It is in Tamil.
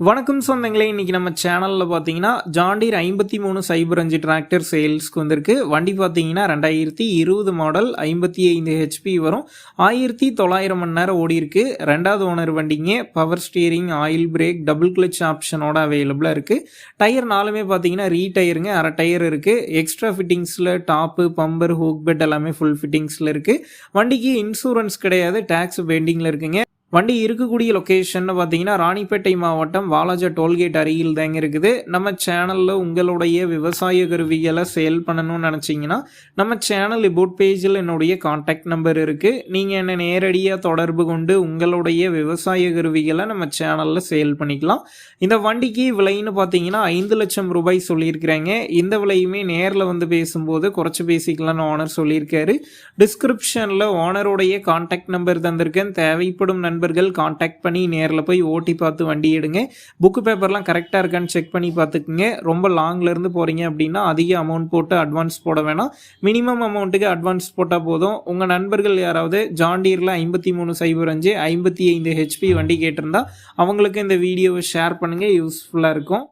வணக்கம் சொந்தங்களே, இன்னைக்கு நம்ம சேனலில் பார்த்தீங்கன்னா ஜாண்டீர் 5305 டிராக்டர் சேல்ஸ்க்கு வந்திருக்கு. வண்டி பார்த்தீங்கன்னா 2020 மாடல் 55 ஹெச்பி வரும். 1900 மணி நேரம் ஓடி இருக்கு. ரெண்டாவது ஓனர் வண்டிங்க. Power steering, oil brake, double clutch ஆப்ஷனோட அவைலபிளாக இருக்குது. டயர் நாலுமே பார்த்தீங்கன்னா ரீடயருங்க, அரை டயர் இருக்குது. எக்ஸ்ட்ரா ஃபிட்டிங்ஸில் டாப்பு, பம்பர், ஹூக் பெட் எல்லாமே ஃபுல் ஃபிட்டிங்ஸில் இருக்குது. வண்டிக்கு இன்சூரன்ஸ் கிடையாது, டேக்ஸ் பெண்டிங்கில் இருக்குங்க. வண்டி இருக்கக்கூடிய லொக்கேஷன் பார்த்தீங்கன்னா ராணிப்பேட்டை மாவட்டம் வாலாஜா டோல்கேட் அருகில் தாங்க இருக்குது. நம்ம சேனலில் உங்களுடைய விவசாய கருவிகளை சேல் பண்ணணும்னு நினச்சிங்கன்னா நம்ம சேனல் இபோட் பேஜில் என்னுடைய கான்டாக்ட் நம்பர் இருக்குது. நீங்கள் என்னை நேரடியாக தொடர்பு கொண்டு உங்களுடைய விவசாய கருவிகளை நம்ம சேனலில் சேல் பண்ணிக்கலாம். இந்த வண்டிக்கு விலைன்னு பார்த்தீங்கன்னா 5 லட்சம் ரூபாய் சொல்லியிருக்கிறாங்க. இந்த விலையுமே நேரில் வந்து பேசும்போது குறைச்சி பேசிக்கலாம்னு ஓனர் சொல்லியிருக்காரு. டிஸ்கிரிப்ஷனில் ஓனருடைய கான்டாக்ட் நம்பர் தந்திருக்கேன். தேவைப்படும் நண்பர்கள் காண்டாக்ட் பண்ணி நேரில் போய் ஓட்டி பார்த்து வண்டி எடுங்க. புக்கு பேப்பர்லாம் கரெக்டாக இருக்கான்னு செக் பண்ணி பார்த்துக்குங்க. ரொம்ப லாங்கில் இருந்து போகிறீங்க அப்படின்னா அதிக அமௌண்ட் போட்டு அட்வான்ஸ் போட வேணாம். மினிமம் அமௌண்ட்டுக்கு அட்வான்ஸ் போட்டால் போதும். உங்கள் நண்பர்கள் யாராவது ஜாண்டீரில் 5305 55 ஹெச்பி வண்டி கேட்டிருந்தா அவங்களுக்கு இந்த வீடியோவை ஷேர் பண்ணுங்கள், யூஸ்ஃபுல்லாக இருக்கும்.